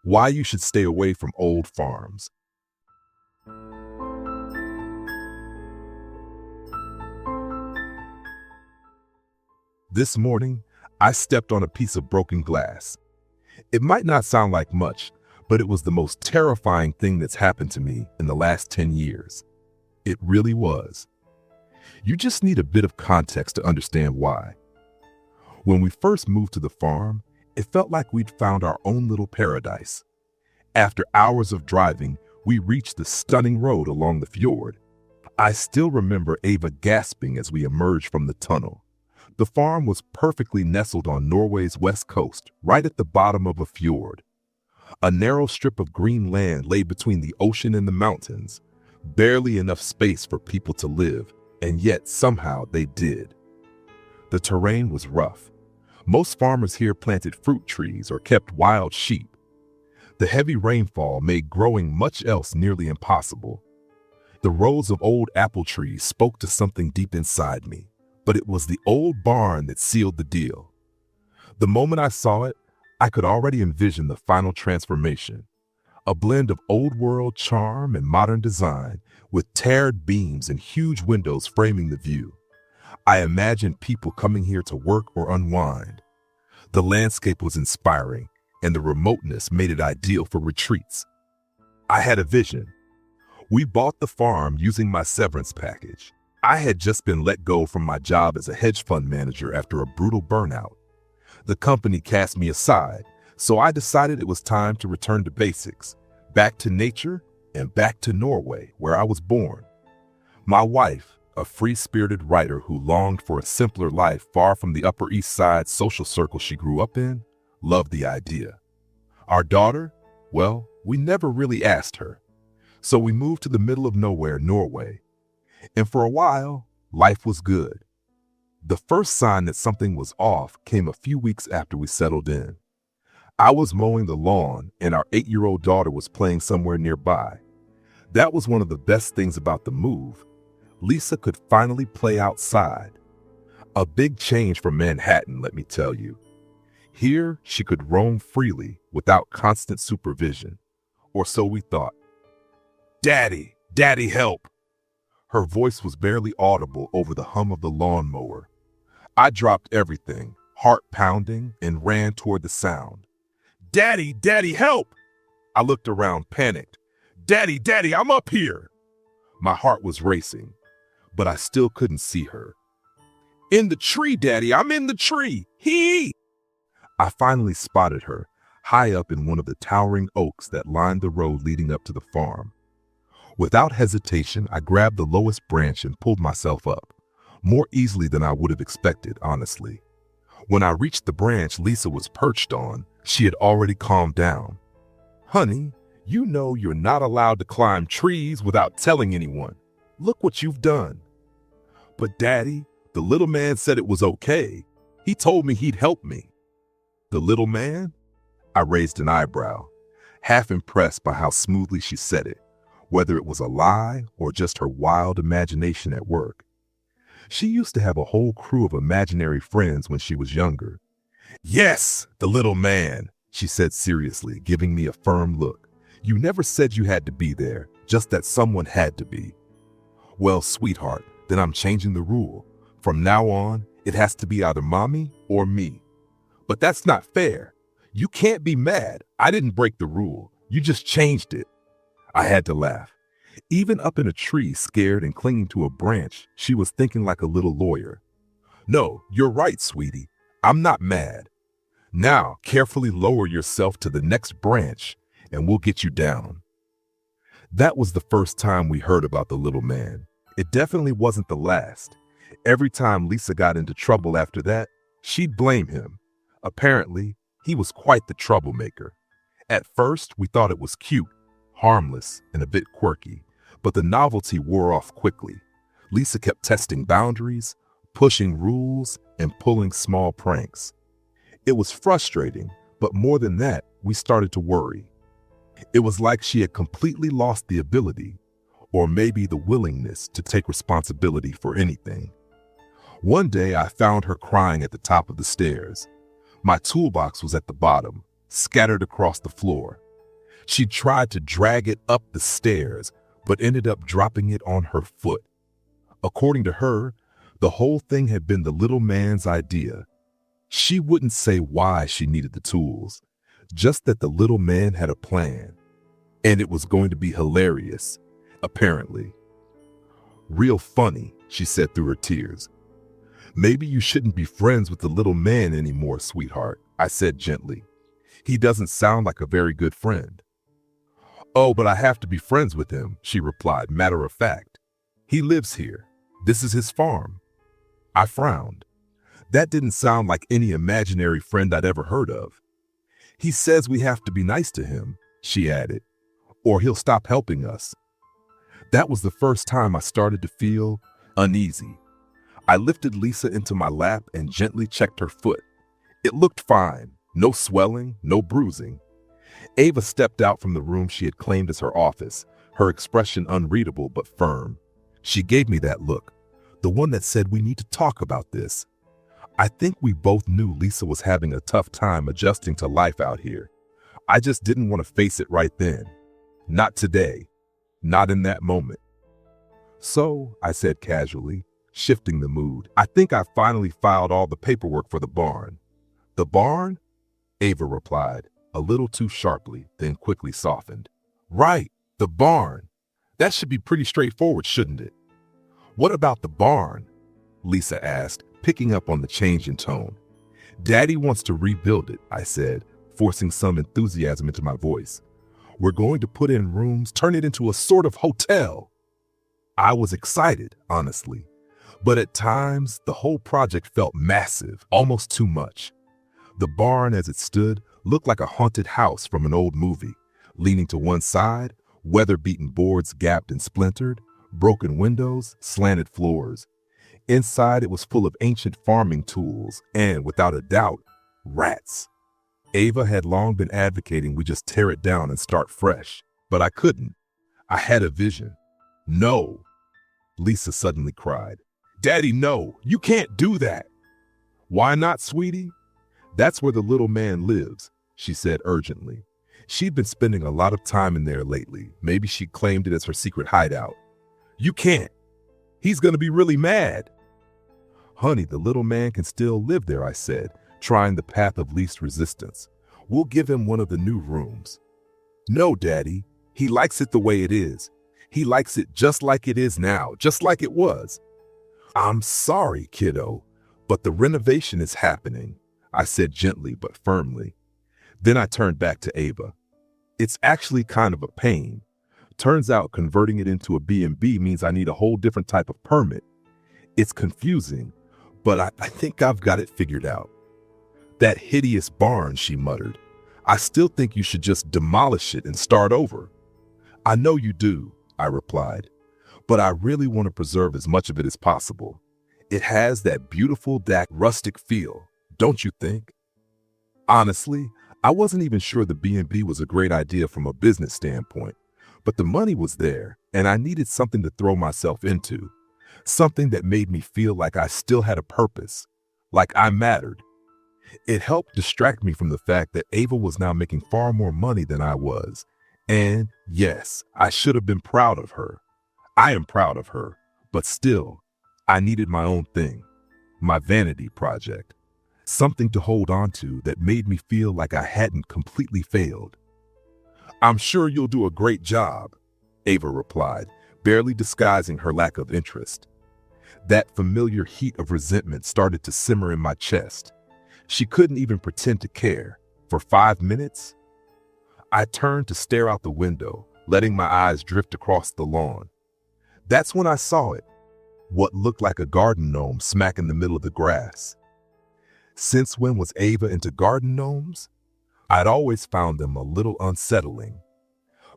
Why you should stay away from old farms. This morning, I stepped on a piece of broken glass. It might not sound like much, but it was the most terrifying thing that's happened to me in the last 10 years. It really was. You just need a bit of context to understand why. When we first moved to the farm, it felt like we'd found our own little paradise. After hours of driving, we reached the stunning road along the fjord. I still remember Ava gasping as we emerged from the tunnel. The farm was perfectly nestled on Norway's west coast, right at the bottom of a fjord. A narrow strip of green land lay between the ocean and the mountains, barely enough space for people to live, and yet somehow they did. The terrain was rough. Most farmers here planted fruit trees or kept wild sheep. The heavy rainfall made growing much else nearly impossible. The rows of old apple trees spoke to something deep inside me, but it was the old barn that sealed the deal. The moment I saw it, I could already envision the final transformation. A blend of old-world charm and modern design, with tarred beams and huge windows framing the view. I imagined people coming here to work or unwind. The landscape was inspiring, and the remoteness made it ideal for retreats. I had a vision. We bought the farm using my severance package. I had just been let go from my job as a hedge fund manager after a brutal burnout. The company cast me aside, so I decided it was time to return to basics, back to nature and back to Norway, where I was born. My wife, a free-spirited writer who longed for a simpler life far from the Upper East Side social circle she grew up in, loved the idea. Our daughter, well, we never really asked her. So we moved to the middle of nowhere, Norway. And for a while, life was good. The first sign that something was off came a few weeks after we settled in. I was mowing the lawn and our 8-year-old daughter was playing somewhere nearby. That was one of the best things about the move. Lisa could finally play outside. A big change from Manhattan, let me tell you. Here, she could roam freely without constant supervision. Or so we thought. "Daddy, Daddy, help!" Her voice was barely audible over the hum of the lawnmower. I dropped everything, heart pounding, and ran toward the sound. "Daddy, Daddy, help!" I looked around, panicked. "Daddy, Daddy, I'm up here!" My heart was racing, but I still couldn't see her. "In the tree, Daddy, I'm in the tree! Hee!" I finally spotted her, high up in one of the towering oaks that lined the road leading up to the farm. Without hesitation, I grabbed the lowest branch and pulled myself up, more easily than I would have expected, honestly. When I reached the branch Lisa was perched on, she had already calmed down. "Honey, you know you're not allowed to climb trees without telling anyone. Look what you've done." "But Daddy, the little man said it was okay. He told me he'd help me." "The little man?" I raised an eyebrow, half impressed by how smoothly she said it, whether it was a lie or just her wild imagination at work. She used to have a whole crew of imaginary friends when she was younger. "Yes, the little man," she said seriously, giving me a firm look. "You never said you had to be there, just that someone had to be." "Well, sweetheart, then I'm changing the rule. From now on, it has to be either mommy or me." "But that's not fair. You can't be mad. I didn't break the rule. You just changed it." I had to laugh. Even up in a tree, scared and clinging to a branch, she was thinking like a little lawyer. "No, you're right, sweetie. I'm not mad. Now, carefully lower yourself to the next branch, and we'll get you down." That was the first time we heard about the little man. It definitely wasn't the last. Every time Lisa got into trouble after that, she'd blame him. Apparently, he was quite the troublemaker. At first, we thought it was cute, harmless, and a bit quirky, but the novelty wore off quickly. Lisa kept testing boundaries, pushing rules, and pulling small pranks. It was frustrating, but more than that, we started to worry. It was like she had completely lost the ability, or maybe the willingness, to take responsibility for anything. One day, I found her crying at the top of the stairs. My toolbox was at the bottom, scattered across the floor. She tried to drag it up the stairs, but ended up dropping it on her foot. According to her, the whole thing had been the little man's idea. She wouldn't say why she needed the tools, just that the little man had a plan, and it was going to be hilarious, apparently. Real funny, she said through her tears. Maybe you shouldn't be friends with the little man anymore, sweetheart, I said gently. He doesn't sound like a very good friend. Oh, but I have to be friends with him, she replied, matter of fact. He lives here. This is his farm. I frowned. That didn't sound like any imaginary friend I'd ever heard of. He says we have to be nice to him, she added, or he'll stop helping us. That was the first time I started to feel uneasy. I lifted Lisa into my lap and gently checked her foot. It looked fine, no swelling, no bruising. Ava stepped out from the room she had claimed as her office, her expression unreadable but firm. She gave me that look, the one that said we need to talk about this. I think we both knew Lisa was having a tough time adjusting to life out here. I just didn't want to face it right then. Not today. Not in that moment. So, I said casually, shifting the mood, I think I finally filed all the paperwork for the barn. The barn? Ava replied, a little too sharply, then quickly softened. Right, the barn. That should be pretty straightforward, shouldn't it? What about the barn? Lisa asked, picking up on the change in tone. Daddy wants to rebuild it, I said, forcing some enthusiasm into my voice. We're going to put in rooms, turn it into a sort of hotel. I was excited, honestly, but at times the whole project felt massive, almost too much. The barn as it stood looked like a haunted house from an old movie, leaning to one side, weather-beaten boards gapped and splintered, broken windows, slanted floors. Inside it was full of ancient farming tools and, without a doubt, rats. Ava had long been advocating we just tear it down and start fresh, but I couldn't. I had a vision. No, Lisa suddenly cried. Daddy, no, you can't do that. Why not, sweetie? That's where the little man lives, she said urgently. She'd been spending a lot of time in there lately. Maybe she claimed it as her secret hideout. You can't. He's gonna be really mad. Honey, the little man can still live there, I said, trying the path of least resistance. We'll give him one of the new rooms. No, Daddy. He likes it the way it is. He likes it just like it is now, just like it was. I'm sorry, kiddo, but the renovation is happening, I said gently but firmly. Then I turned back to Ava. It's actually kind of a pain. Turns out converting it into a B&B means I need a whole different type of permit. It's confusing, but I think I've got it figured out. That hideous barn, she muttered. I still think you should just demolish it and start over. I know you do, I replied, but I really want to preserve as much of it as possible. It has that beautiful, rustic feel, don't you think? Honestly, I wasn't even sure the B&B was a great idea from a business standpoint, but the money was there, and I needed something to throw myself into, something that made me feel like I still had a purpose, like I mattered. It helped distract me from the fact that Ava was now making far more money than I was. And yes, I should have been proud of her. I am proud of her, but still, I needed my own thing, my vanity project, something to hold on to that made me feel like I hadn't completely failed. I'm sure you'll do a great job, Ava replied, barely disguising her lack of interest. That familiar heat of resentment started to simmer in my chest. She couldn't even pretend to care. For 5 minutes? I turned to stare out the window, letting my eyes drift across the lawn. That's when I saw it, what looked like a garden gnome smack in the middle of the grass. Since when was Ava into garden gnomes? I'd always found them a little unsettling.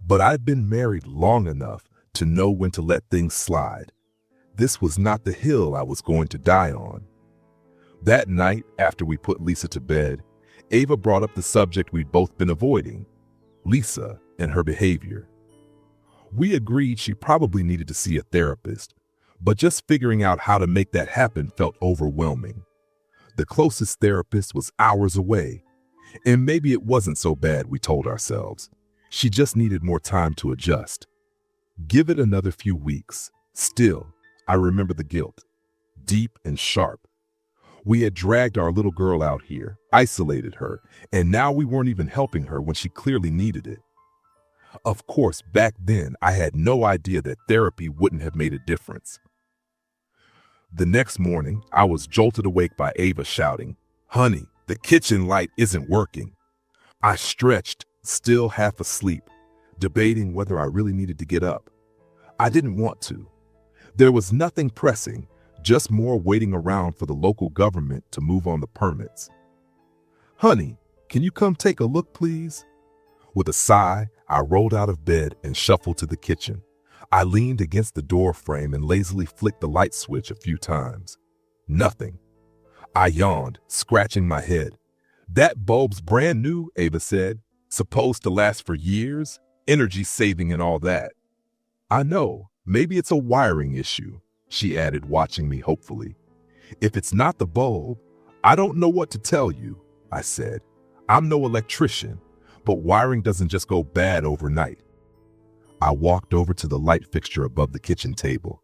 But I'd been married long enough to know when to let things slide. This was not the hill I was going to die on. That night, after we put Lisa to bed, Ava brought up the subject we'd both been avoiding, Lisa and her behavior. We agreed she probably needed to see a therapist, but just figuring out how to make that happen felt overwhelming. The closest therapist was hours away, and maybe it wasn't so bad, we told ourselves. She just needed more time to adjust. Give it another few weeks. Still, I remember the guilt, deep and sharp. We had dragged our little girl out here, isolated her, and now we weren't even helping her when she clearly needed it. Of course, back then, I had no idea that therapy wouldn't have made a difference. The next morning, I was jolted awake by Ava shouting, "Honey, the kitchen light isn't working." I stretched, still half asleep, debating whether I really needed to get up. I didn't want to. There was nothing pressing, just more waiting around for the local government to move on the permits. "Honey, can you come take a look, please?" With a sigh, I rolled out of bed and shuffled to the kitchen. I leaned against the door frame and lazily flicked the light switch a few times. Nothing. I yawned, scratching my head. "That bulb's brand new," Ava said. "Supposed to last for years, energy saving and all that." "I know, maybe it's a wiring issue," she added, watching me hopefully. "If it's not the bulb, I don't know what to tell you," I said. "I'm no electrician, but wiring doesn't just go bad overnight." I walked over to the light fixture above the kitchen table.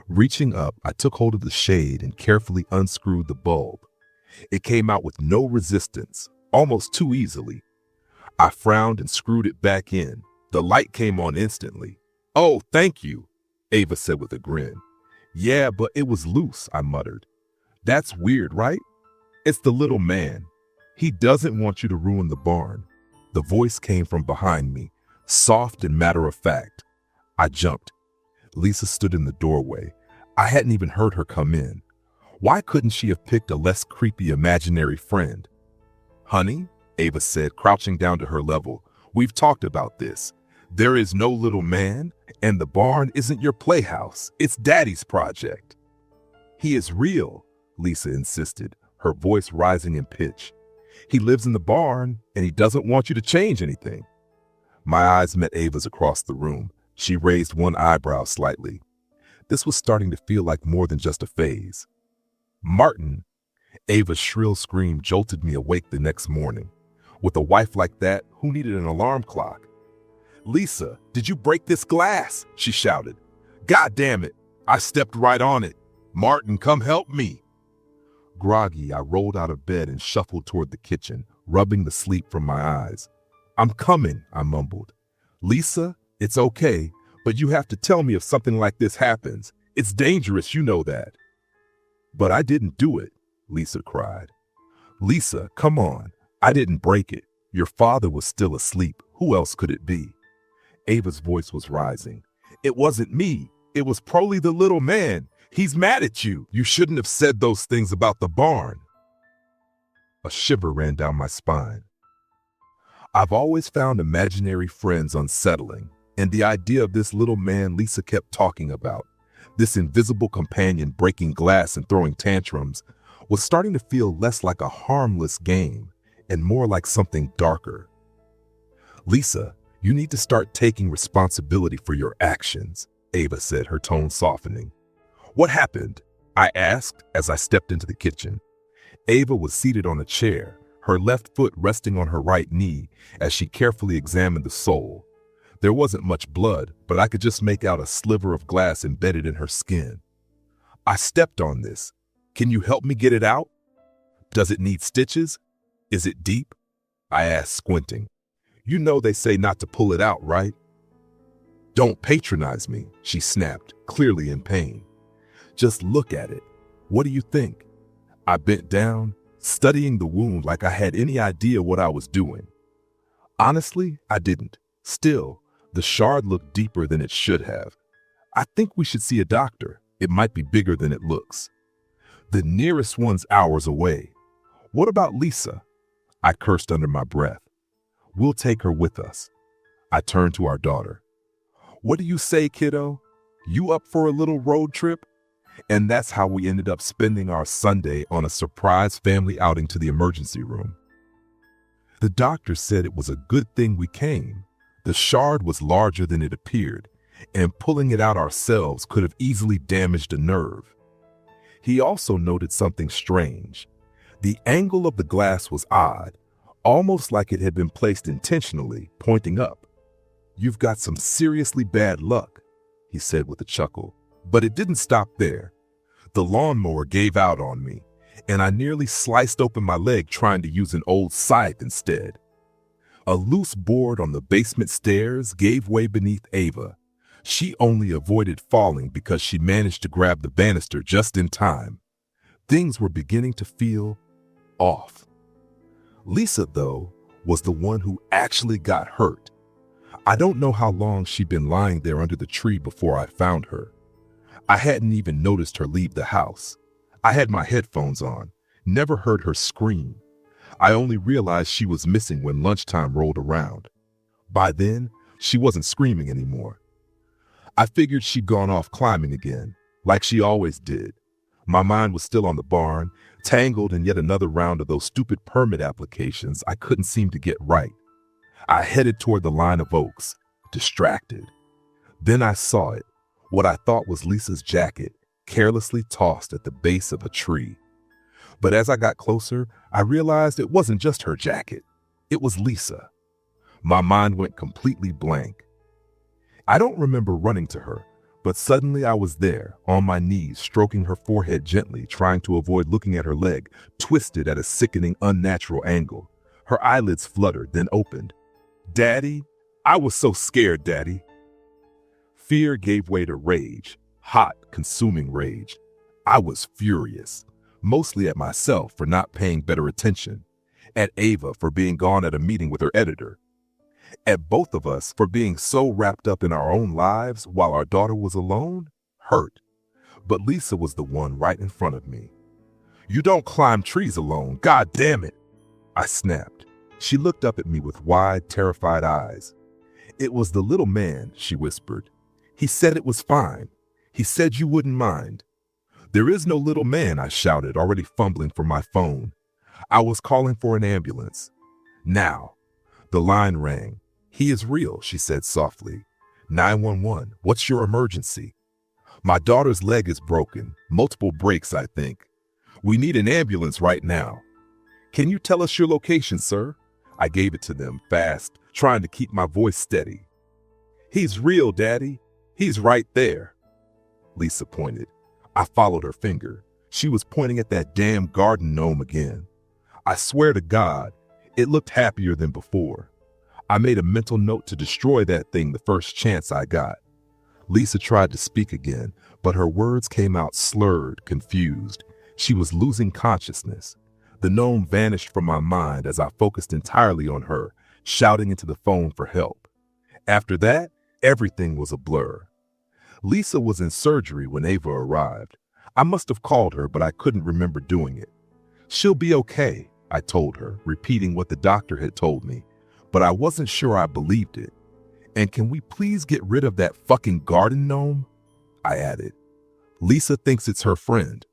Reaching up, I took hold of the shade and carefully unscrewed the bulb. It came out with no resistance, almost too easily. I frowned and screwed it back in. The light came on instantly. "Oh, thank you," Ava said with a grin. "Yeah, but it was loose," I muttered. "That's weird, right? It's the little man. He doesn't want you to ruin the barn." The voice came from behind me, soft and matter-of-fact. I jumped. Lisa stood in the doorway. I hadn't even heard her come in. Why couldn't she have picked a less creepy imaginary friend? "Honey," Ava said, crouching down to her level, "we've talked about this. There is no little man, and the barn isn't your playhouse. It's Daddy's project." "He is real," Lisa insisted, her voice rising in pitch. "He lives in the barn, and he doesn't want you to change anything." My eyes met Ava's across the room. She raised one eyebrow slightly. This was starting to feel like more than just a phase. "Martin," Ava's shrill scream jolted me awake the next morning. With a wife like that, who needed an alarm clock? "Lisa, did you break this glass?" she shouted. "God damn it, I stepped right on it. Martin, come help me." Groggy, I rolled out of bed and shuffled toward the kitchen, rubbing the sleep from my eyes. "I'm coming," I mumbled. "Lisa, it's okay, but you have to tell me if something like this happens. It's dangerous, you know that." "But I didn't do it," Lisa cried. "Lisa, come on. I didn't break it. Your father was still asleep. Who else could it be?" Ava's voice was rising. "It wasn't me. It was probably the little man. He's mad at you. You shouldn't have said those things about the barn." A shiver ran down my spine. I've always found imaginary friends unsettling, and the idea of this little man Lisa kept talking about, this invisible companion breaking glass and throwing tantrums, was starting to feel less like a harmless game and more like something darker. "Lisa, you need to start taking responsibility for your actions," Ava said, her tone softening. "What happened?" I asked as I stepped into the kitchen. Ava was seated on a chair, her left foot resting on her right knee as she carefully examined the sole. There wasn't much blood, but I could just make out a sliver of glass embedded in her skin. "I stepped on this. Can you help me get it out? Does it need stitches? Is it deep?" I asked, squinting. "You know they say not to pull it out, right?" "Don't patronize me," she snapped, clearly in pain. "Just look at it. What do you think?" I bent down, studying the wound like I had any idea what I was doing. Honestly, I didn't. Still, the shard looked deeper than it should have. "I think we should see a doctor. It might be bigger than it looks." "The nearest one's hours away." "What about Lisa?" I cursed under my breath. "We'll take her with us." I turned to our daughter. "What do you say, kiddo? You up for a little road trip?" And that's how we ended up spending our Sunday on a surprise family outing to the emergency room. The doctor said it was a good thing we came. The shard was larger than it appeared, and pulling it out ourselves could have easily damaged a nerve. He also noted something strange. The angle of the glass was odd, almost like it had been placed intentionally, pointing up. "You've got some seriously bad luck," he said with a chuckle. But it didn't stop there. The lawnmower gave out on me, and I nearly sliced open my leg trying to use an old scythe instead. A loose board on the basement stairs gave way beneath Ava. She only avoided falling because she managed to grab the banister just in time. Things were beginning to feel off. Lisa, though, was the one who actually got hurt. I don't know how long she'd been lying there under the tree before I found her. I hadn't even noticed her leave the house. I had my headphones on, never heard her scream. I only realized she was missing when lunchtime rolled around. By then, she wasn't screaming anymore. I figured she'd gone off climbing again, like she always did. My mind was still on the barn, tangled in yet another round of those stupid permit applications I couldn't seem to get right. I headed toward the line of oaks, distracted. Then I saw it, what I thought was Lisa's jacket, carelessly tossed at the base of a tree. But as I got closer, I realized it wasn't just her jacket. It was Lisa. My mind went completely blank. I don't remember running to her, but suddenly I was there, on my knees, stroking her forehead gently, trying to avoid looking at her leg, twisted at a sickening, unnatural angle. Her eyelids fluttered, then opened. "Daddy, I was so scared, Daddy." Fear gave way to rage, hot, consuming rage. I was furious, mostly at myself for not paying better attention, at Ava for being gone at a meeting with her editor, at both of us for being so wrapped up in our own lives while our daughter was alone, hurt. But Lisa was the one right in front of me. "You don't climb trees alone, God damn it," I snapped. She looked up at me with wide, terrified eyes. "It was the little man," she whispered. "He said it was fine. He said you wouldn't mind." "There is no little man," I shouted, already fumbling for my phone. I was calling for an ambulance. Now. The line rang. "He is real," she said softly. 911, what's your emergency?" "My daughter's leg is broken. Multiple breaks, I think. We need an ambulance right now." "Can you tell us your location, sir?" I gave it to them fast, trying to keep my voice steady. "He's real, Daddy. He's right there." Lisa pointed. I followed her finger. She was pointing at that damn garden gnome again. I swear to God, it looked happier than before. I made a mental note to destroy that thing the first chance I got. Lisa tried to speak again, but her words came out slurred, confused. She was losing consciousness. The gnome vanished from my mind as I focused entirely on her, shouting into the phone for help. After that, everything was a blur. Lisa was in surgery when Ava arrived. I must have called her, but I couldn't remember doing it. "She'll be okay," I told her, repeating what the doctor had told me, but I wasn't sure I believed it. "And can we please get rid of that fucking garden gnome?" I added. "Lisa thinks it's her friend."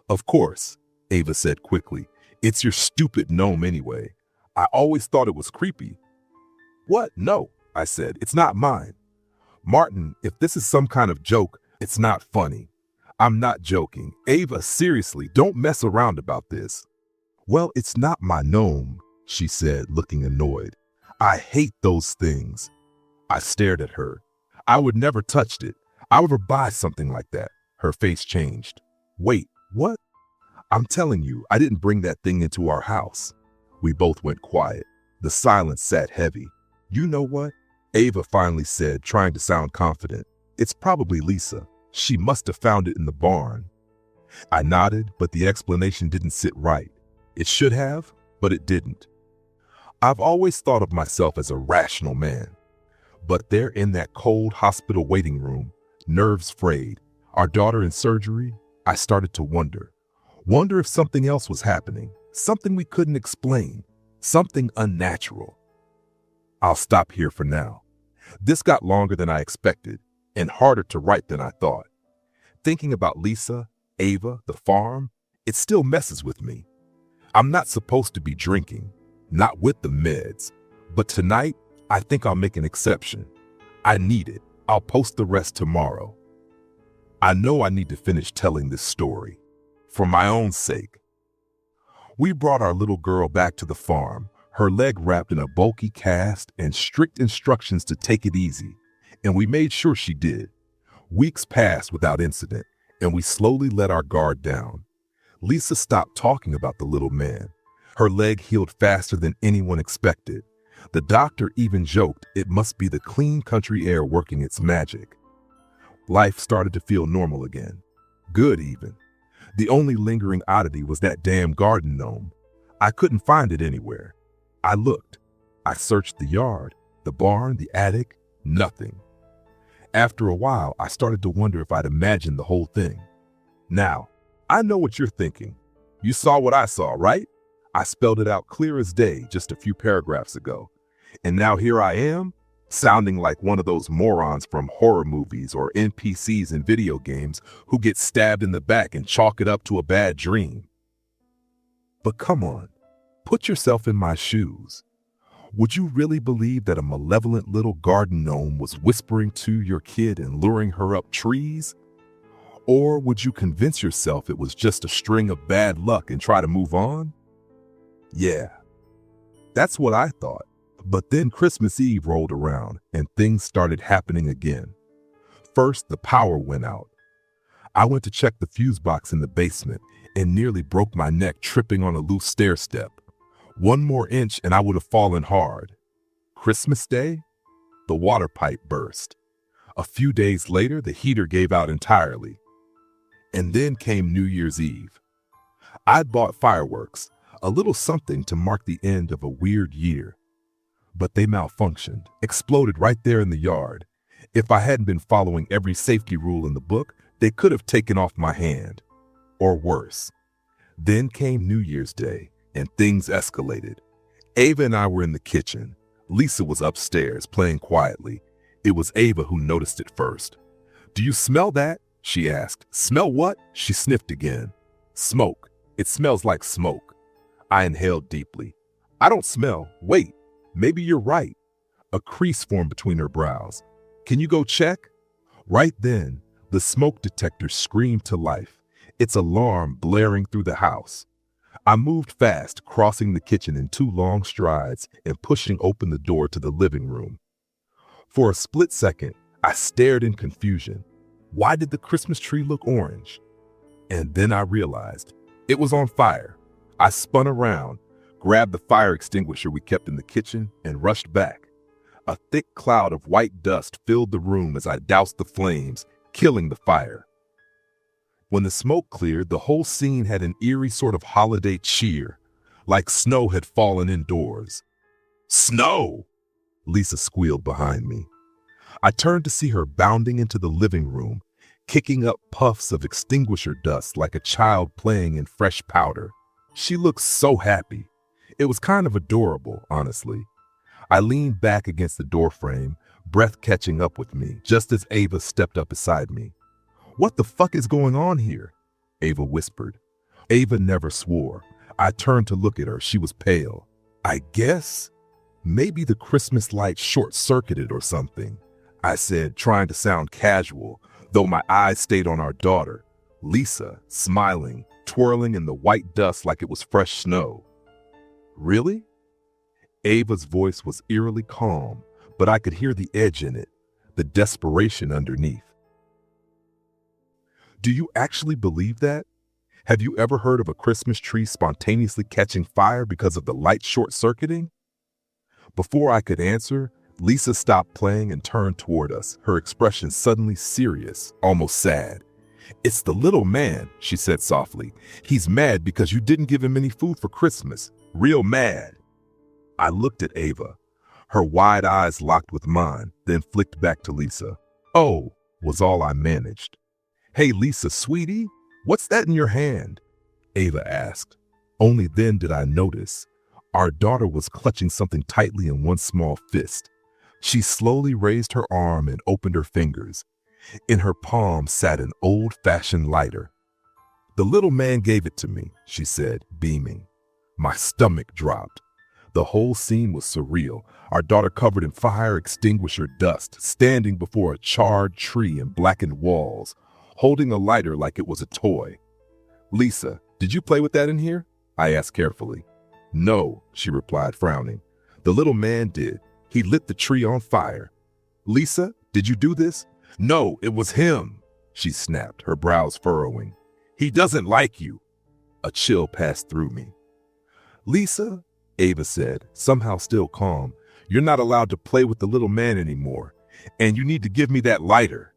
"Of course," Ava said quickly. "It's your stupid gnome anyway. I always thought it was creepy." "What? No," I said. "It's not mine." "Martin, if this is some kind of joke, it's not funny." "I'm not joking. Ava, seriously, don't mess around about this." "Well, it's not my gnome," she said, looking annoyed. "I hate those things." I stared at her. "I would never touch it. I would never buy something like that." Her face changed. "Wait, what?" "I'm telling you, I didn't bring that thing into our house." We both went quiet. The silence sat heavy. "You know what?" Ava finally said, trying to sound confident. "It's probably Lisa. She must have found it in the barn." I nodded, but the explanation didn't sit right. It should have, but it didn't. I've always thought of myself as a rational man. But there in that cold hospital waiting room, nerves frayed, our daughter in surgery, I started to wonder. Wonder if something else was happening, something we couldn't explain, something unnatural. I'll stop here for now. This got longer than I expected and harder to write than I thought. Thinking about Lisa, Ava, the farm, it still messes with me. I'm not supposed to be drinking, not with the meds, but tonight I think I'll make an exception. I need it. I'll post the rest tomorrow. I know I need to finish telling this story, for my own sake. We brought our little girl back to the farm, her leg wrapped in a bulky cast and strict instructions to take it easy, and we made sure she did. Weeks passed without incident, and we slowly let our guard down. Lisa stopped talking about the little man. Her leg healed faster than anyone expected. The doctor even joked it must be the clean country air working its magic. Life started to feel normal again. Good even. The only lingering oddity was that damn garden gnome. I couldn't find it anywhere. I looked. I searched the yard, the barn, the attic, nothing. After a while, I started to wonder if I'd imagined the whole thing. Now, I know what you're thinking. You saw what I saw, right? I spelled it out clear as day just a few paragraphs ago. And now here I am, sounding like one of those morons from horror movies or NPCs in video games who get stabbed in the back and chalk it up to a bad dream. But come on, put yourself in my shoes. Would you really believe that a malevolent little garden gnome was whispering to your kid and luring her up trees? Or would you convince yourself it was just a string of bad luck and try to move on? Yeah, that's what I thought. But then Christmas Eve rolled around and things started happening again. First, the power went out. I went to check the fuse box in the basement and nearly broke my neck tripping on a loose stair step. One more inch and I would have fallen hard. Christmas Day, the water pipe burst. A few days later, the heater gave out entirely. And then came New Year's Eve. I'd bought fireworks, a little something to mark the end of a weird year. But they malfunctioned, exploded right there in the yard. If I hadn't been following every safety rule in the book, they could have taken off my hand. Or worse. Then came New Year's Day, and things escalated. Ava and I were in the kitchen. Lisa was upstairs, playing quietly. It was Ava who noticed it first. "Do you smell that?" she asked. "Smell what?" She sniffed again. "Smoke. It smells like smoke." I inhaled deeply. "I don't smell. Wait. Maybe you're right." A crease formed between her brows. "Can you go check?" Right then, the smoke detector screamed to life, its alarm blaring through the house. I moved fast, crossing the kitchen in 2 long strides and pushing open the door to the living room. For a split second, I stared in confusion. Why did the Christmas tree look orange? And then I realized it was on fire. I spun around, grabbed the fire extinguisher we kept in the kitchen, and rushed back. A thick cloud of white dust filled the room as I doused the flames, killing the fire. When the smoke cleared, the whole scene had an eerie sort of holiday cheer, like snow had fallen indoors. "Snow!" Lisa squealed behind me. I turned to see her bounding into the living room, kicking up puffs of extinguisher dust like a child playing in fresh powder. She looked so happy. It was kind of adorable, honestly. I leaned back against the doorframe, breath catching up with me, just as Ava stepped up beside me. "What the fuck is going on here?" Ava whispered. Ava never swore. I turned to look at her. She was pale. "I guess maybe the Christmas light short-circuited or something," I said, trying to sound casual, though my eyes stayed on our daughter, Lisa, smiling, twirling in the white dust like it was fresh snow. "Really?" Ava's voice was eerily calm, but I could hear the edge in it, the desperation underneath. "Do you actually believe that? Have you ever heard of a Christmas tree spontaneously catching fire because of the light short-circuiting?" Before I could answer, Lisa stopped playing and turned toward us, her expression suddenly serious, almost sad. "It's the little man," she said softly. "He's mad because you didn't give him any food for Christmas. Real mad." I looked at Ava. Her wide eyes locked with mine, then flicked back to Lisa. "Oh," was all I managed. "Hey, Lisa, sweetie, what's that in your hand?" Ava asked. Only then did I notice. Our daughter was clutching something tightly in one small fist. She slowly raised her arm and opened her fingers. In her palm sat an old-fashioned lighter. "The little man gave it to me," she said, beaming. My stomach dropped. The whole scene was surreal. Our daughter covered in fire extinguisher dust, standing before a charred tree and blackened walls, holding a lighter like it was a toy. "Lisa, did you play with that in here?" I asked carefully. No, she replied, frowning. The little man did. He lit the tree on fire. Lisa, did you do this? No, it was him, she snapped, her brows furrowing. He doesn't like you. A chill passed through me. Lisa, Ava said, somehow still calm, you're not allowed to play with the little man anymore, and you need to give me that lighter.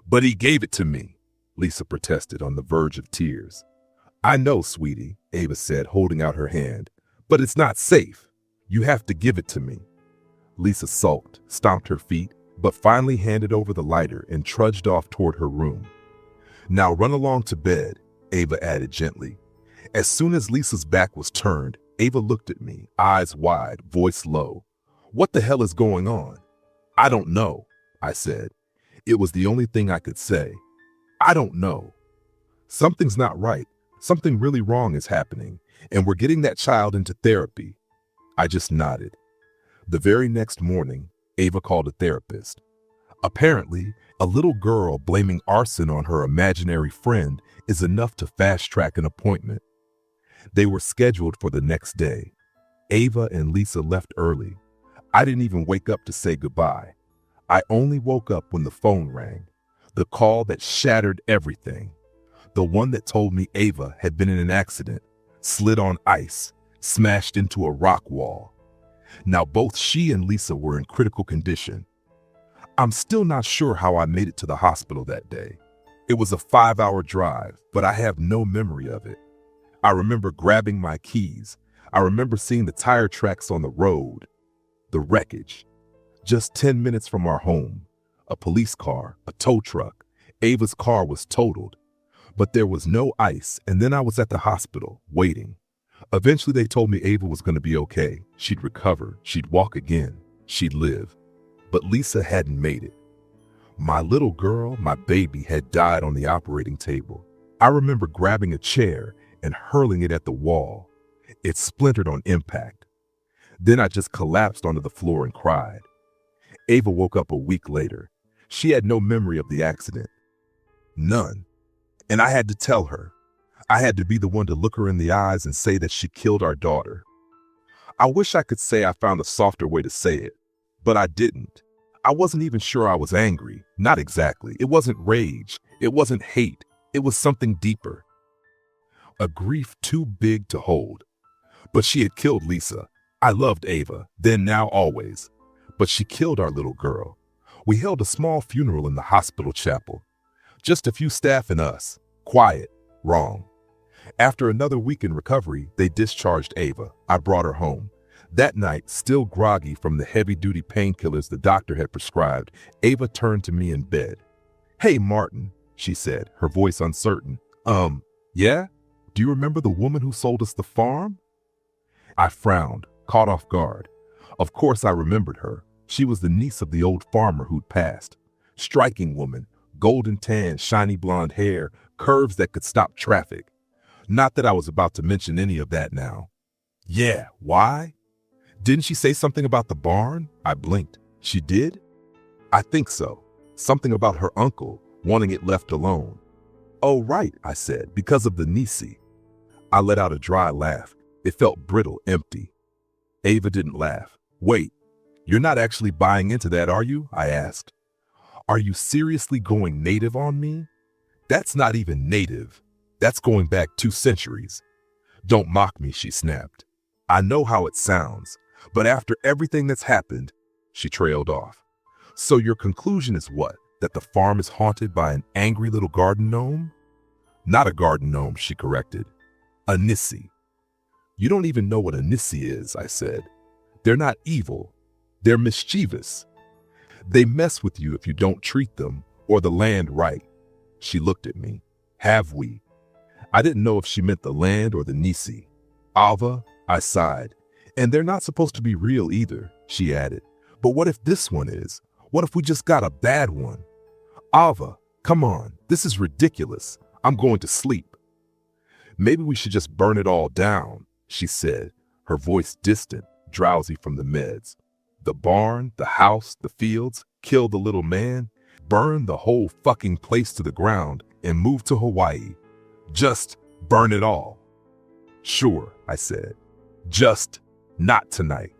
But he gave it to me, Lisa protested, on the verge of tears. I know, sweetie, Ava said, holding out her hand, but it's not safe. You have to give it to me. Lisa sulked, stomped her feet, but finally handed over the lighter and trudged off toward her room. Now run along to bed, Ava added gently. As soon as Lisa's back was turned, Ava looked at me, eyes wide, voice low. What the hell is going on? I don't know, I said. It was the only thing I could say. I don't know. Something's not right. Something really wrong is happening, and we're getting that child into therapy. I just nodded. The very next morning, Ava called a therapist. Apparently, a little girl blaming arson on her imaginary friend is enough to fast-track an appointment. They were scheduled for the next day. Ava and Lisa left early. I didn't even wake up to say goodbye. I only woke up when the phone rang. The call that shattered everything. The one that told me Ava had been in an accident, slid on ice, smashed into a rock wall. Now both she and Lisa were in critical condition. I'm still not sure how I made it to the hospital that day. It was a 5-hour drive, but I have no memory of it. I remember grabbing my keys. I remember seeing the tire tracks on the road, the wreckage. Just 10 minutes from our home, a police car, a tow truck. Ava's car was totaled, but there was no ice, and then I was at the hospital, waiting. Eventually they told me Ava was going to be okay. She'd recover, she'd walk again, she'd live. But Lisa hadn't made it. My little girl, my baby, had died on the operating table. I remember grabbing a chair and hurling it at the wall. It splintered on impact. Then I just collapsed onto the floor and cried. Ava woke up a week later. She had no memory of the accident. None. And I had to tell her. I had to be the one to look her in the eyes and say that she killed our daughter. I wish I could say I found a softer way to say it, but I didn't. I wasn't even sure I was angry. Not exactly. It wasn't rage. It wasn't hate. It was something deeper. A grief too big to hold. But she had killed Lisa. I loved Ava, then, now, always. But she killed our little girl. We held a small funeral in the hospital chapel. Just a few staff and us. Quiet. Wrong. After another week in recovery, they discharged Ava. I brought her home. That night, still groggy from the heavy-duty painkillers the doctor had prescribed, Ava turned to me in bed. Hey, Martin, she said, her voice uncertain. Yeah? Do you remember the woman who sold us the farm? I frowned, caught off guard. Of course I remembered her. She was the niece of the old farmer who'd passed. Striking woman, golden tan, shiny blonde hair, curves that could stop traffic. Not that I was about to mention any of that now. Yeah, why? Didn't she say something about the barn? I blinked. She did? I think so. Something about her uncle, wanting it left alone. Oh, right, I said, because of the Nisi. I let out a dry laugh. It felt brittle, empty. Ava didn't laugh. Wait, you're not actually buying into that, are you? I asked. Are you seriously going native on me? That's not even native. That's going back 2 centuries. Don't mock me, she snapped. I know how it sounds, but after everything that's happened, she trailed off. So your conclusion is what? That the farm is haunted by an angry little garden gnome? Not a garden gnome, she corrected. A Nissi. You don't even know what a Nissi is, I said. They're not evil. They're mischievous. They mess with you if you don't treat them or the land right. She looked at me. Have we? I didn't know if she meant the land or the Nisi. Ava, I sighed. And they're not supposed to be real either, she added. But what if this one is? What if we just got a bad one? Ava, come on, this is ridiculous. I'm going to sleep. Maybe we should just burn it all down, she said, her voice distant, drowsy from the meds. The barn, the house, the fields, kill the little man, burn the whole fucking place to the ground and move to Hawaii. Just burn it all. Sure, I said. Just not tonight.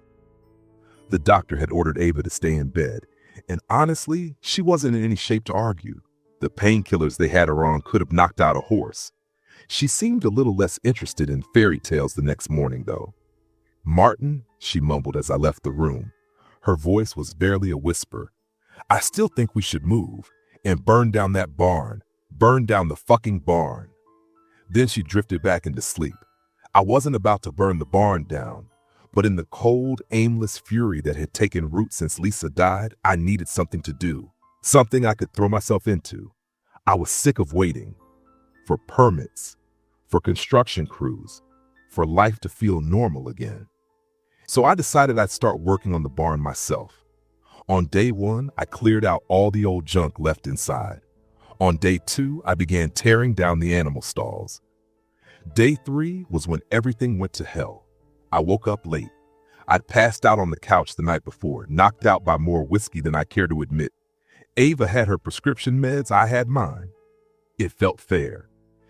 The doctor had ordered Ava to stay in bed, and honestly, she wasn't in any shape to argue. The painkillers they had her on could have knocked out a horse. She seemed a little less interested in fairy tales the next morning, though. "Martin," she mumbled as I left the room. Her voice was barely a whisper. "I still think we should move and burn down that barn. Burn down the fucking barn." Then she drifted back into sleep. I wasn't about to burn the barn down, but in the cold, aimless fury that had taken root since Lisa died, I needed something to do, something I could throw myself into. I was sick of waiting for permits, for construction crews, for life to feel normal again. So I decided I'd start working on the barn myself. On day 1, I cleared out all the old junk left inside. On day 2, I began tearing down the animal stalls. Day 3 was when everything went to hell. I woke up late. I'd passed out on the couch the night before, knocked out by more whiskey than I care to admit. Ava had her prescription meds, I had mine. It felt fair.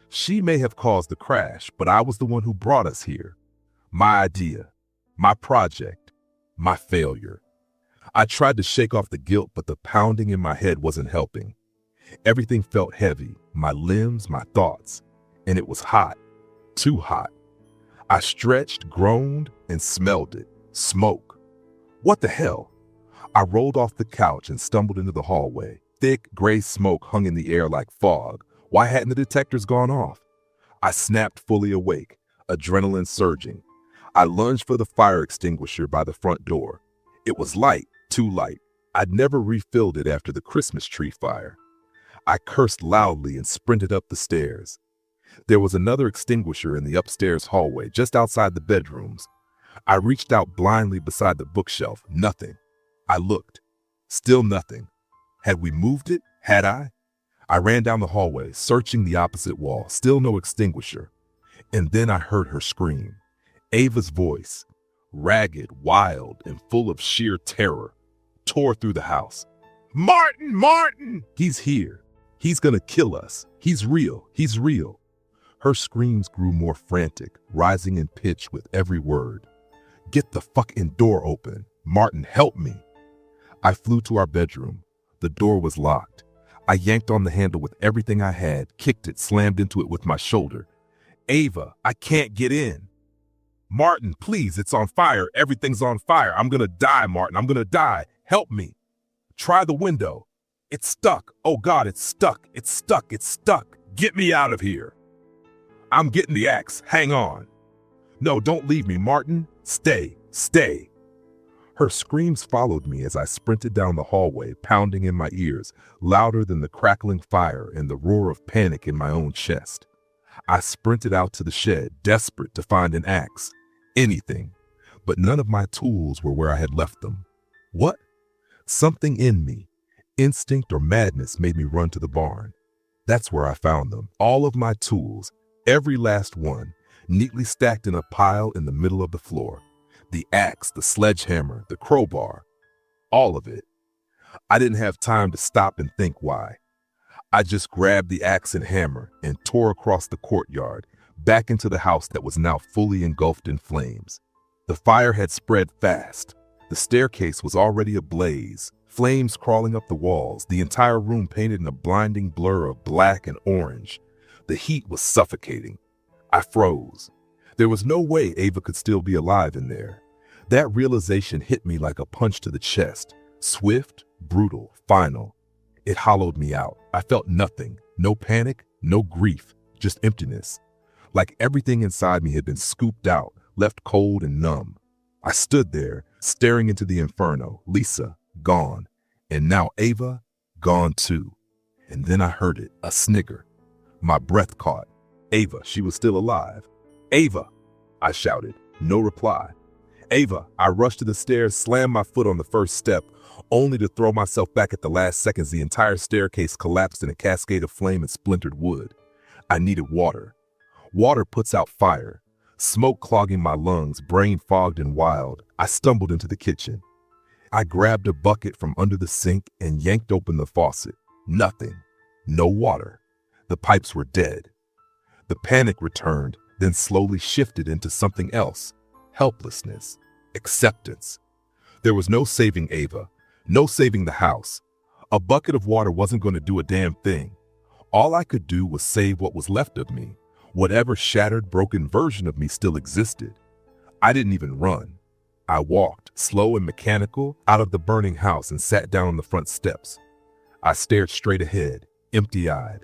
She may have caused the crash, but I was the one who brought us here. My idea, my project, my failure. I tried to shake off the guilt, but the pounding in my head wasn't helping. Everything felt heavy, my limbs, my thoughts, and it was hot, too hot. I stretched, groaned, and smelled it. Smoke. What the hell? I rolled off the couch and stumbled into the hallway. Thick, gray smoke hung in the air like fog. Why hadn't the detectors gone off? I snapped fully awake, adrenaline surging. I lunged for the fire extinguisher by the front door. It was light, too light. I'd never refilled it after the Christmas tree fire. I cursed loudly and sprinted up the stairs. There was another extinguisher in the upstairs hallway, just outside the bedrooms. I reached out blindly beside the bookshelf. Nothing. I looked. Still nothing. Had we moved it? Had I? I ran down the hallway, searching the opposite wall. Still no extinguisher. And then I heard her scream. Ava's voice, ragged, wild, and full of sheer terror, tore through the house. "Martin! Martin! He's here. He's gonna kill us. He's real. He's real." Her screams grew more frantic, rising in pitch with every word. "Get the fucking door open. Martin, help me." I flew to our bedroom. The door was locked. I yanked on the handle with everything I had, kicked it, slammed into it with my shoulder. "Ava, I can't get in." "Martin, please, it's on fire. Everything's on fire. I'm gonna die, Martin. I'm gonna die. Help me. Try the window. It's stuck. Oh God, it's stuck. It's stuck. It's stuck. Get me out of here. I'm getting the axe. Hang on. No, don't leave me, Martin. Stay. Stay." Her screams followed me as I sprinted down the hallway, pounding in my ears, louder than the crackling fire and the roar of panic in my own chest. I sprinted out to the shed, desperate to find an axe. Anything. But none of my tools were where I had left them. What? Something in me, instinct or madness, made me run to the barn. That's where I found them. All of my tools, every last one, neatly stacked in a pile in the middle of the floor. The axe, the sledgehammer, the crowbar, all of it. I didn't have time to stop and think why. I just grabbed the axe and hammer and tore across the courtyard, back into the house that was now fully engulfed in flames. The fire had spread fast. The staircase was already ablaze, flames crawling up the walls, the entire room painted in a blinding blur of black and orange. The heat was suffocating. I froze. There was no way Ava could still be alive in there. That realization hit me like a punch to the chest. Swift, brutal, final. It hollowed me out. I felt nothing. No panic, no grief, just emptiness. Like everything inside me had been scooped out, left cold and numb. I stood there, staring into the inferno. Lisa, gone. And now Ava, gone too. And then I heard it, a snigger. My breath caught. Ava, she was still alive. "Ava!" I shouted. No reply. "Ava!" I rushed to the stairs, slammed my foot on the first step, only to throw myself back at the last seconds. The entire staircase collapsed in a cascade of flame and splintered wood. I needed water. Water puts out fire. Smoke clogging my lungs, brain fogged and wild, I stumbled into the kitchen. I grabbed a bucket from under the sink and yanked open the faucet. Nothing. No water. The pipes were dead. The panic returned, then slowly shifted into something else. helplessness, acceptance. There was no saving Ava, no saving the house. A bucket of water wasn't going to do a damn thing. All I could do was save what was left of me. Whatever shattered, broken version of me still existed. I didn't even run. I walked, slow and mechanical, out of the burning house and sat down on the front steps. I stared straight ahead, empty-eyed.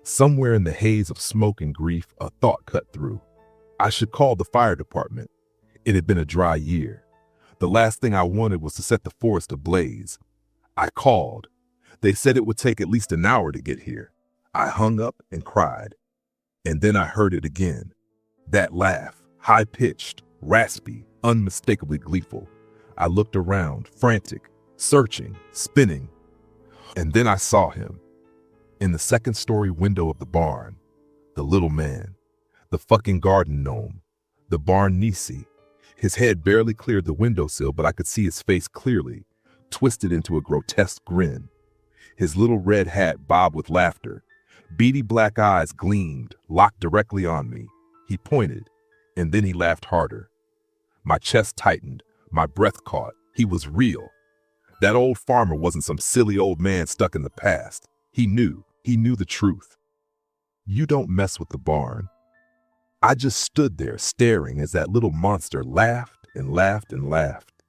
Somewhere in the haze of smoke and grief, a thought cut through. I should call the fire department. It had been a dry year. The last thing I wanted was to set the forest ablaze. I called. They said it would take at least an hour to get here. I hung up and cried. And then I heard it again. That laugh, high-pitched, raspy, unmistakably gleeful. I looked around, frantic, searching, spinning. And then I saw him. In the second-story window of the barn. The little man. The fucking garden gnome. The barn Nisi. His head barely cleared the windowsill, but I could see his face clearly, twisted into a grotesque grin. His little red hat bobbed with laughter. Beady black eyes gleamed, locked directly on me. He pointed, and then he laughed harder. My chest tightened, my breath caught. He was real. That old farmer wasn't some silly old man stuck in the past. He knew the truth. You don't mess with the barn. I just stood there staring as that little monster laughed and laughed and laughed.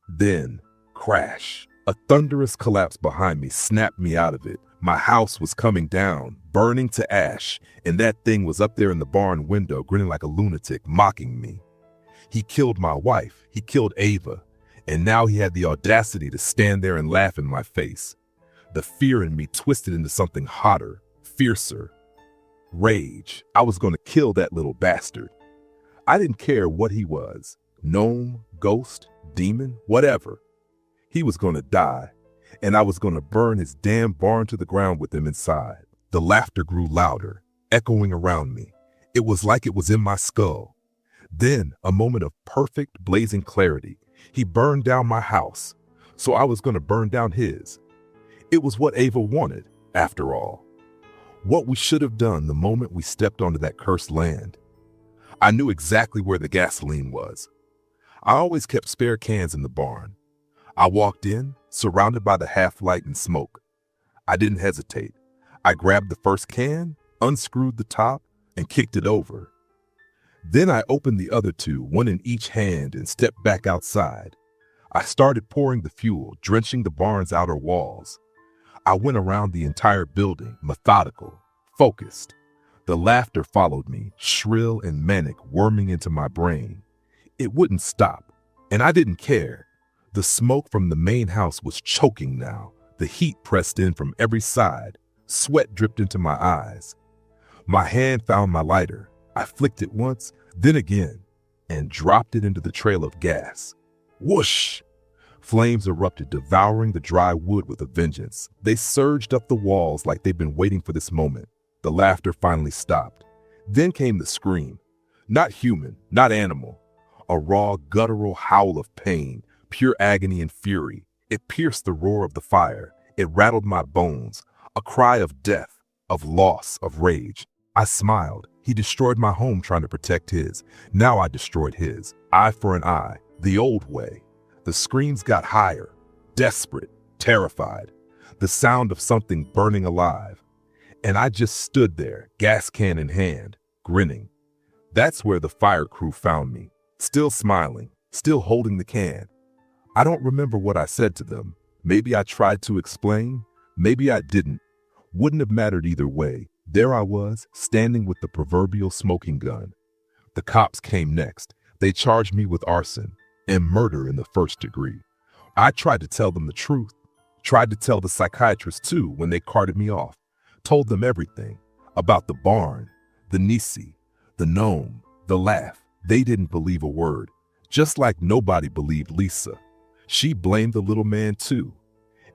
Then, crash. A thunderous collapse behind me snapped me out of it. My house was coming down, burning to ash, and that thing was up there in the barn window, grinning like a lunatic, mocking me. He killed my wife. He killed Ava. And now he had the audacity to stand there and laugh in my face. The fear in me twisted into something hotter, fiercer. Rage. I was going to kill that little bastard. I didn't care what he was. Gnome, ghost, demon, whatever. He was going to die, and I was going to burn his damn barn to the ground with him inside. The laughter grew louder, echoing around me. It was like it was in my skull. Then, a moment of perfect, blazing clarity. He burned down my house, so I was going to burn down his. It was what Ava wanted, after all. What we should have done the moment we stepped onto that cursed land. I knew exactly where the gasoline was. I always kept spare cans in the barn. I walked in, surrounded by the half-light and smoke. I didn't hesitate. I grabbed the first can, unscrewed the top, and kicked it over. Then I opened the other two, one in each hand, and stepped back outside. I started pouring the fuel, drenching the barn's outer walls. I went around the entire building, methodical, focused. The laughter followed me, shrill and manic, worming into my brain. It wouldn't stop, and I didn't care. The smoke from the main house was choking now. The heat pressed in from every side. Sweat dripped into my eyes. My hand found my lighter. I flicked it once, then again, and dropped it into the trail of gas. Whoosh! Flames erupted, devouring the dry wood with a vengeance. They surged up the walls like they'd been waiting for this moment. The laughter finally stopped. Then came the scream. Not human, not animal. A raw, guttural howl of pain, pure agony and fury. It pierced the roar of the fire. It rattled my bones. A cry of death, of loss, of rage. I smiled. He destroyed my home trying to protect his. Now I destroyed his. Eye for an eye. The old way. The screams got higher. Desperate. Terrified. The sound of something burning alive. And I just stood there, gas can in hand, grinning. That's where the fire crew found me. Still smiling. Still holding the can. I don't remember what I said to them. Maybe I tried to explain. Maybe I didn't. Wouldn't have mattered either way. There I was, standing with the proverbial smoking gun. The cops came next. They charged me with arson and murder in the first degree. I tried to tell them the truth. Tried to tell the psychiatrist too when they carted me off. Told them everything. About the barn, the Nisi, the gnome, the laugh. They didn't believe a word. Just like nobody believed Lisa. She blamed the little man too.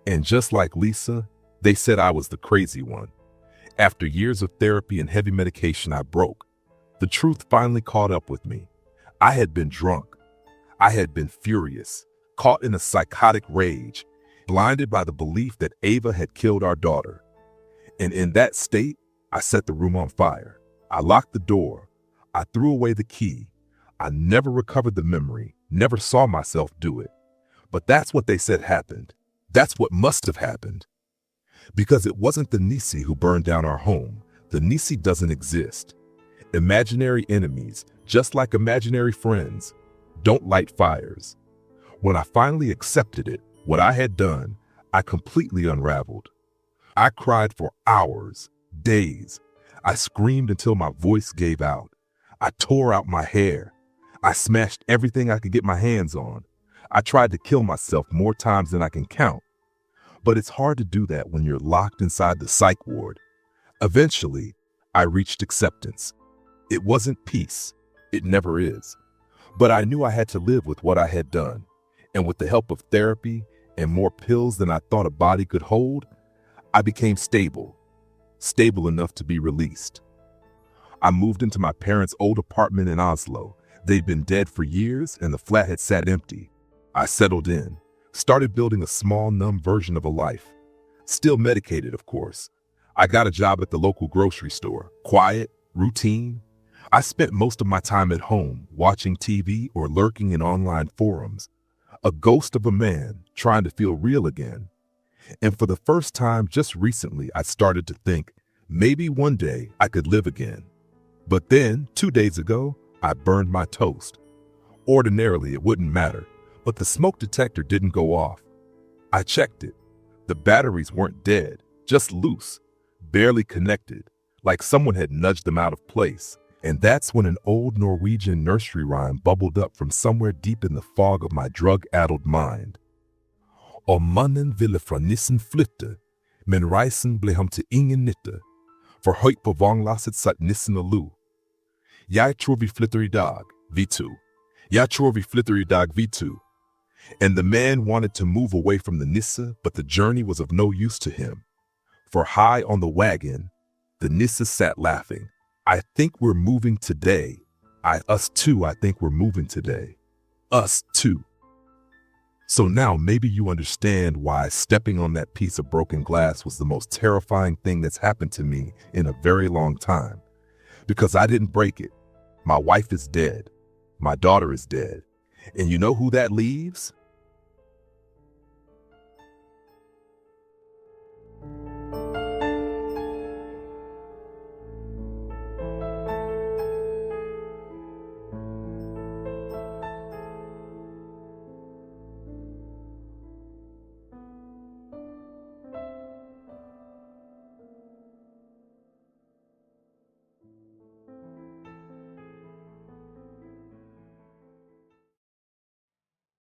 And just like Lisa, they said I was the crazy one. After years of therapy and heavy medication, I broke. The truth finally caught up with me. I had been drunk. I had been furious, caught in a psychotic rage, blinded by the belief that Ava had killed our daughter. And in that state, I set the room on fire. I locked the door. I threw away the key. I never recovered the memory, never saw myself do it. But that's what they said happened. That's what must have happened. Because it wasn't the Nisi who burned down our home. The Nisi doesn't exist. Imaginary enemies, just like imaginary friends, don't light fires. When I finally accepted it, what I had done, I completely unraveled. I cried for hours, days. I screamed until my voice gave out. I tore out my hair. I smashed everything I could get my hands on. I tried to kill myself more times than I can count. But it's hard to do that when you're locked inside the psych ward. Eventually, I reached acceptance. It wasn't peace. It never is. But I knew I had to live with what I had done. And with the help of therapy and more pills than I thought a body could hold, I became stable enough to be released. I moved into my parents' old apartment in Oslo. They'd been dead for years and the flat had sat empty. I settled in, started building a small, numb version of a life. Still medicated, of course. I got a job at the local grocery store. Quiet, routine. I spent most of my time at home, watching TV or lurking in online forums. A ghost of a man trying to feel real again. And for the first time just recently, I started to think, maybe one day I could live again. But then, 2 days ago, I burned my toast. Ordinarily, it wouldn't matter, but the smoke detector didn't go off. I checked it. The batteries weren't dead, just loose, barely connected, like someone had nudged them out of place. And that's when an old Norwegian nursery rhyme bubbled up from somewhere deep in the fog of my drug-addled mind. Om mannen ville fra nissen flytte, men reisen ble ham til ingen nytte, for høyt på vognlasset satt nissen og lo. Jeg tror vi flytter i dag, vi to. Jeg tror vi flytter i dag, vi to. And the man wanted to move away from the Nissa, but the journey was of no use to him. For high on the wagon, the Nissa sat laughing. I think we're moving today. Us too, I think we're moving today. Us too. So now maybe you understand why stepping on that piece of broken glass was the most terrifying thing that's happened to me in a very long time. Because I didn't break it. My wife is dead. My daughter is dead. And you know who that leaves?